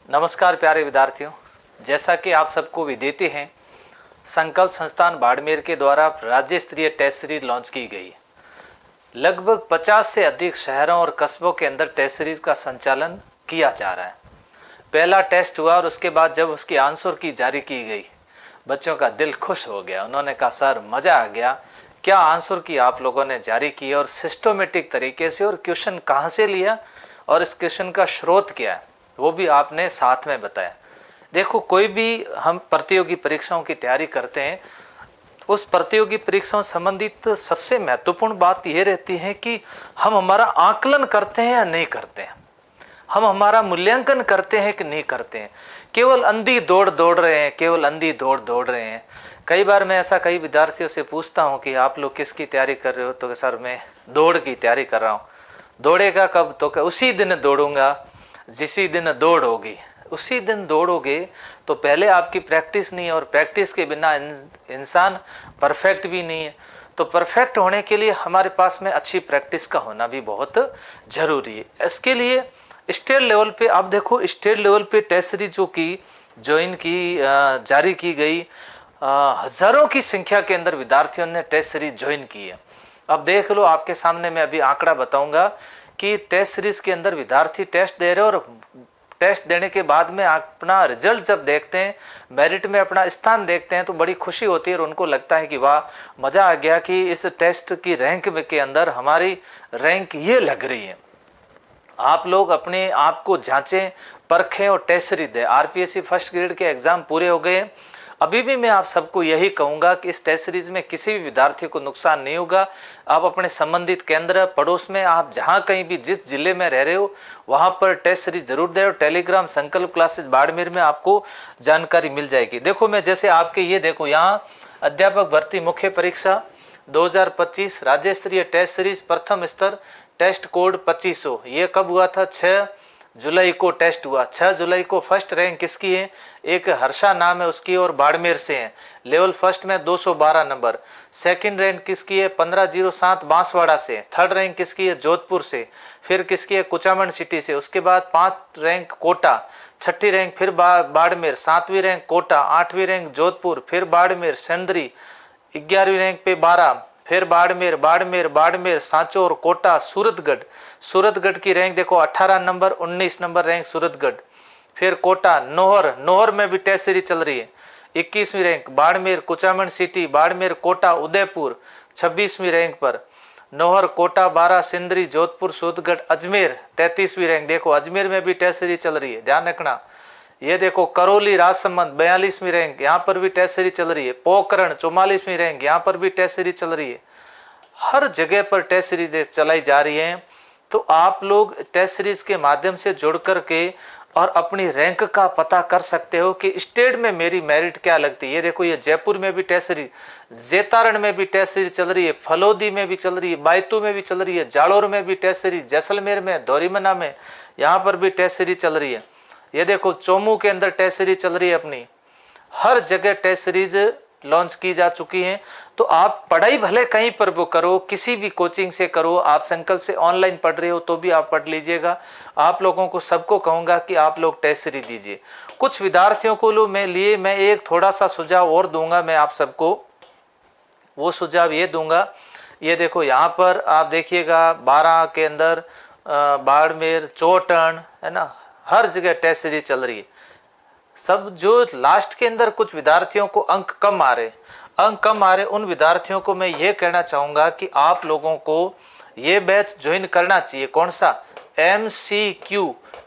नमस्कार प्यारे विद्यार्थियों, जैसा कि आप सबको विदित हैं, संकल्प संस्थान बाड़मेर के द्वारा राज्य स्तरीय टेस्ट सीरीज लॉन्च की गई है। लगभग 50 से अधिक शहरों और कस्बों के अंदर टेस्ट सीरीज का संचालन किया जा रहा है। पहला टेस्ट हुआ और उसके बाद जब उसकी आंसर की जारी की गई, बच्चों का दिल खुश हो गया। उन्होंने कहा सर मज़ा आ गया, क्या आंसर की आप लोगों ने जारी की और सिस्टमेटिक तरीके से, और क्वेश्चन कहाँ से लिया और इस क्वेश्चन का स्रोत क्या है वो भी आपने साथ में बताया। देखो, कोई भी हम प्रतियोगी परीक्षाओं की तैयारी करते हैं, उस प्रतियोगी परीक्षाओं संबंधित सबसे महत्वपूर्ण बात यह रहती है कि हम हमारा आकलन करते हैं या नहीं करते हैं, हम हमारा मूल्यांकन करते हैं कि नहीं करते हैं। केवल अंधी दौड़ दौड़ रहे हैं, केवल अंधी दौड़ दौड़ रहे हैं। कई बार मैं ऐसा कई विद्यार्थियों से पूछता हूं कि आप लोग किसकी तैयारी कर रहे हो, तो सर मैं दौड़ की तैयारी कर रहा हूँ। दौड़ेगा कब, तो उसी दिन दौड़ूंगा जिसी दिन दौड़ होगी। उसी दिन दौड़ोगे तो पहले आपकी प्रैक्टिस नहीं है, और प्रैक्टिस के बिना इंसान परफेक्ट भी नहीं है। तो परफेक्ट होने के लिए हमारे पास में अच्छी प्रैक्टिस का होना भी बहुत जरूरी है। इसके लिए स्टेट लेवल पे आप देखो, स्टेट लेवल पे टेस्ट सीरीज जो की जारी की गई, हजारों की संख्या के अंदर विद्यार्थियों ने टेस्ट सीरीज ज्वाइन की है। अब देख लो, आपके सामने मैं अभी आंकड़ा बताऊंगा कि टेस्ट सीरीज के अंदर विद्यार्थी टेस्ट दे रहे हो, और टेस्ट देने के बाद में अपना रिजल्ट जब देखते हैं, मेरिट में अपना स्थान देखते हैं, तो बड़ी खुशी होती है और उनको लगता है कि वाह मज़ा आ गया कि इस टेस्ट की रैंक के अंदर हमारी रैंक ये लग रही है। आप लोग अपने आप को जांचें, परखें और टेस्ट सीरीज दें। आरपीएससी फर्स्ट ग्रेड के एग्जाम पूरे हो गए। अभी भी मैं आप सबको यही कहूँगा कि इस टेस्ट सीरीज में किसी भी विद्यार्थी को नुकसान नहीं होगा। आप अपने संबंधित केंद्र पड़ोस में, आप जहाँ कहीं भी जिस जिले में रह रहे हो वहाँ पर टेस्ट सीरीज जरूर दें। और टेलीग्राम संकल्प क्लासेस बाड़मेर में आपको जानकारी मिल जाएगी। देखो, मैं जैसे आपके ये देखो, यहाँ अध्यापक भर्ती मुख्य परीक्षा 2025 राज्य स्तरीय टेस्ट सीरीज प्रथम स्तर टेस्ट कोड 2500, ये कब हुआ था? 6 जुलाई को टेस्ट हुआ। 6 जुलाई को फर्स्ट रैंक किसकी है? एक हर्षा नाम है उसकी, और बाड़मेर से है। लेवल फर्स्ट में 212 नंबर। सेकंड रैंक किसकी है? 1507 बांसवाड़ा से। थर्ड रैंक किसकी है? जोधपुर से। फिर किसकी है? कुचामन सिटी से। उसके बाद 5 रैंक कोटा, छठी रैंक फिर बाड़मेर, 7वीं रैंक कोटा, 8वीं रैंक जोधपुर, फिर बाड़मेर, सेंदरी, 11वीं रैंक पे 12, फिर बाड़मेर बाड़मेर बाड़मेर, सांचौर, कोटा, सूरतगढ़। सूरतगढ़ की रैंक देखो 18 नंबर, 19 नंबर रैंक सूरतगढ़। फिर कोटा, नौहर में भी टेस्ट सीरीज चल रही है। 21वीं रैंक बाड़मेर, कुचामन सिटी, बाड़मेर, कोटा, उदयपुर 26वीं रैंक पर। नौहर, कोटा 12, सिंदरी, जोधपुर, सूरतगढ़, अजमेर 33वीं रैंक। देखो अजमेर में भी टेस्ट सीरीज चल रही है, ध्यान रखना। ये देखो करौली राजसमंद 42वीं रैंक, यहाँ पर भी टेस्ट सीरीज चल रही है। पोखरण 44वीं रैंक, यहाँ पर भी टेस्ट सीरीज चल रही है। हर जगह पर टेस्ट सीरीज चलाई जा रही है। तो आप लोग टेस्ट सीरीज के माध्यम से जुड़ कर के और अपनी रैंक का पता कर सकते हो कि स्टेट में मेरी मेरिट क्या लगती है। ये देखो, ये जयपुर में भी टेस्ट सीरीज, जेतारण में भी टेस्ट सीरीज चल रही है, फलोदी में भी चल रही है, बायतू में भी चल रही है, जालोर में भी टेस्ट सीरीज, जैसलमेर में, दोरीमना में, यहाँ पर भी टेस्ट सीरीज चल रही है। ये देखो चोमू के अंदर टेस्ट सीरीज चल रही है अपनी। हर जगह टेस्ट सीरीज लॉन्च की जा चुकी है। तो आप पढ़ाई भले कहीं पर वो करो, किसी भी कोचिंग से करो, आप संकल्प से ऑनलाइन पढ़ रहे हो तो भी आप पढ़ लीजिएगा। आप लोगों को सबको कहूँगा कि आप लोग टेस्ट सीरीज दीजिए। कुछ विद्यार्थियों को मैं एक थोड़ा सा सुझाव और दूंगा। मैं आप सबको वो सुझाव ये दूंगा, ये देखो यहाँ पर आप देखिएगा 12 के अंदर बाड़मेर, चोटन, है ना, हर जगह टेस्ट सीरीज चल रही है। सब जो लास्ट के अंदर कुछ विद्यार्थियों को अंक कम आ रहे, उन विद्यार्थियों को मैं ये कहना चाहूँगा कि आप लोगों को ये बैच ज्वाइन करना चाहिए। कौन सा?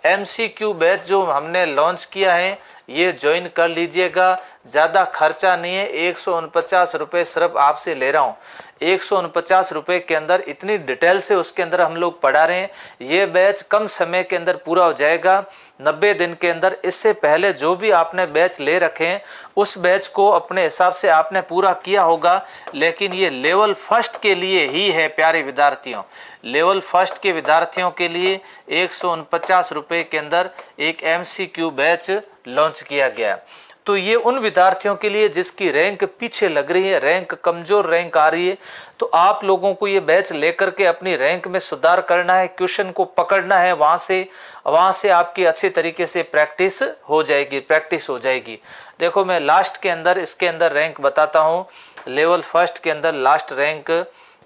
MCQ बैच जो हमने लॉन्च किया है, ये ज्वाइन कर लीजिएगा। ज़्यादा खर्चा नहीं है, 149 रुपये सिर्फ आपसे ले रहा हूँ। 149 रुपये के अंदर इतनी डिटेल से उसके अंदर हम लोग पढ़ा रहे हैं। ये बैच कम समय के अंदर पूरा हो जाएगा, 90 दिन के अंदर। इससे पहले जो भी आपने बैच ले रखे हैं उस बैच को अपने हिसाब से आपने पूरा किया होगा, लेकिन ये लेवल फर्स्ट के लिए ही है प्यारे विद्यार्थियों। लेवल फर्स्ट के विद्यार्थियों के लिए 149 रुपये के अंदर एक MCQ बैच लॉन्च किया गया। तो ये उन विद्यार्थियों के लिए जिसकी रैंक पीछे लग रही है, रैंक कमजोर रैंक आ रही है, तो आप लोगों को ये बैच लेकर के अपनी रैंक में सुधार करना है, क्वेश्चन को पकड़ना है, वहां से आपकी अच्छी तरीके से प्रैक्टिस हो जाएगी। देखो मैं लास्ट के अंदर इसके अंदर रैंक बताता हूँ। लेवल फर्स्ट के अंदर लास्ट रैंक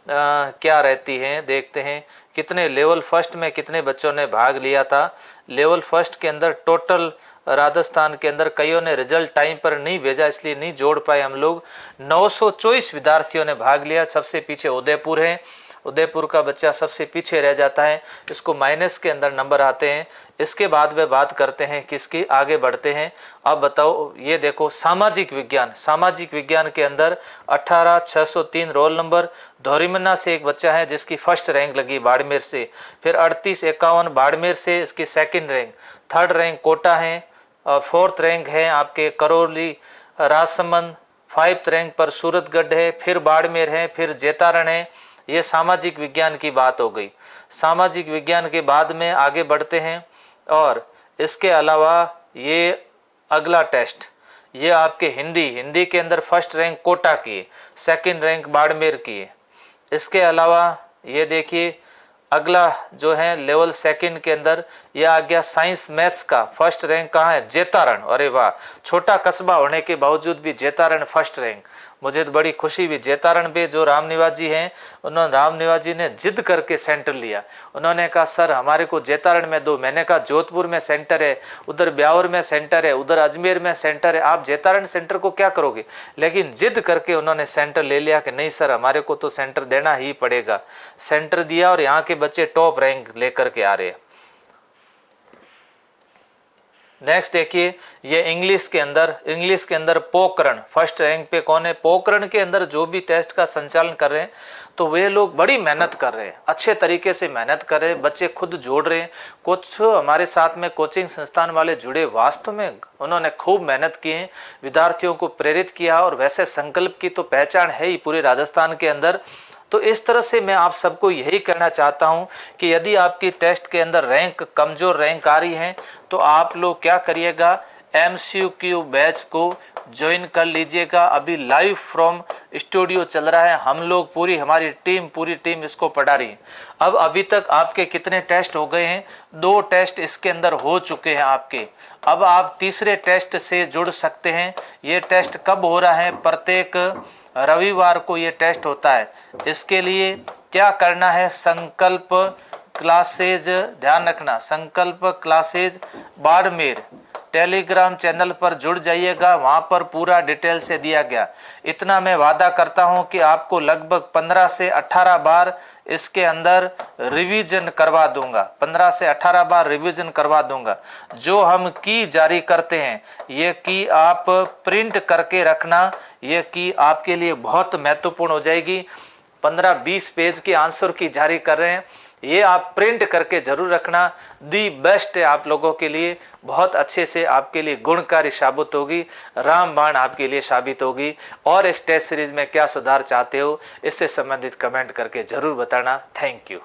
क्या रहती है, देखते हैं कितने लेवल फर्स्ट में कितने बच्चों ने भाग लिया था। लेवल फर्स्ट के अंदर टोटल राजस्थान के अंदर कईयों ने रिजल्ट टाइम पर नहीं भेजा, इसलिए नहीं जोड़ पाए हम लोग। 924 विद्यार्थियों ने भाग लिया। सबसे पीछे उदयपुर है, उदयपुर का बच्चा सबसे पीछे रह जाता है, इसको माइनस के अंदर नंबर आते हैं। इसके बाद में बात करते हैं किसकी, आगे बढ़ते हैं। अब बताओ, ये देखो सामाजिक विज्ञान के अंदर 18603 रोल नंबर। धोरीमन्ना से एक बच्चा है जिसकी फर्स्ट रैंक लगी बाड़मेर से, फिर 3851 बाड़मेर से इसकी second rank, third rank Kota है और फोर्थ रैंक है आपके करौली राजसमंद, फाइव्थ रैंक पर सूरतगढ़ है, फिर बाड़मेर है, फिर जेतारण है। ये सामाजिक विज्ञान की बात हो गई। सामाजिक विज्ञान के बाद में आगे बढ़ते हैं और इसके अलावा ये अगला टेस्ट, ये आपके हिंदी के अंदर फर्स्ट रैंक कोटा की, सेकंड रैंक बाड़मेर की। इसके अलावा ये देखिए अगला जो है लेवल सेकंड के अंदर यह आ गया साइंस मैथ्स का, फर्स्ट रैंक कहाँ है, जेतारण। अरे वाह, छोटा कस्बा होने के बावजूद भी जेतारण फर्स्ट रैंक। मुझे तो बड़ी खुशी हुई। जेतारण पे जो रामनिवास जी हैं, रामनिवास जी ने जिद करके सेंटर लिया। उन्होंने कहा सर हमारे को जेतारण में दो। मैंने कहा जोधपुर में सेंटर है, उधर ब्यावर में सेंटर है, उधर अजमेर में सेंटर है, आप जेतारण सेंटर को क्या करोगे। लेकिन जिद करके उन्होंने सेंटर ले लिया कि नहीं सर हमारे को तो सेंटर देना ही पड़ेगा। सेंटर दिया और यहाँ के बच्चे टॉप रैंक लेकर के आ रहे हैं। नेक्स्ट देखिए, ये इंग्लिश के अंदर पोखरण फर्स्ट रैंक पे कौन है। पोखरण के अंदर जो भी टेस्ट का संचालन कर रहे हैं तो वे लोग बड़ी मेहनत कर रहे हैं, अच्छे तरीके से मेहनत कर रहे हैं, बच्चे खुद जोड़ रहे हैं। कुछ हमारे साथ में कोचिंग संस्थान वाले जुड़े, वास्तव में उन्होंने खूब मेहनत की है, विद्यार्थियों को प्रेरित किया और वैसे संकल्प की तो पहचान है ही पूरे राजस्थान के अंदर। तो इस तरह से मैं आप सबको यही कहना चाहता हूं कि यदि आपकी टेस्ट के अंदर रैंक कमजोर रैंक आ रही है तो आप लोग क्या करिएगा, MCQ बैच को ज्वाइन कर लीजिएगा। अभी लाइव फ्रॉम स्टूडियो चल रहा है, हम लोग पूरी टीम इसको पढ़ा रही है। अब अभी तक आपके कितने टेस्ट हो गए हैं, 2 टेस्ट इसके अंदर हो चुके हैं आपके। अब आप तीसरे टेस्ट से जुड़ सकते हैं। ये टेस्ट कब हो रहा है, प्रत्येक रविवार को ये टेस्ट होता है। इसके लिए क्या करना है, संकल्प क्लासेज, ध्यान रखना, संकल्प क्लासेज बाड़मेर टेलीग्राम चैनल पर जुड़ जाइएगा, वहां पर पूरा डिटेल से दिया गया। इतना मैं वादा करता हूं कि आपको लगभग 15 से 18 बार इसके अंदर रिवीजन करवा दूंगा, 15 से 18 बार रिवीजन करवा दूंगा। जो हम की जारी करते हैं, ये की आप प्रिंट करके रखना, ये की आपके लिए बहुत महत्वपूर्ण हो जाएगी। 15-20 पेज के आंसर की जारी कर रहे हैं, ये आप प्रिंट करके जरूर रखना। दी बेस्ट है आप लोगों के लिए, बहुत अच्छे से आपके लिए गुणकारी साबित होगी, रामबाण आपके लिए साबित होगी। और इस टेस्ट सीरीज में क्या सुधार चाहते हो, इससे संबंधित कमेंट करके जरूर बताना। Thank you.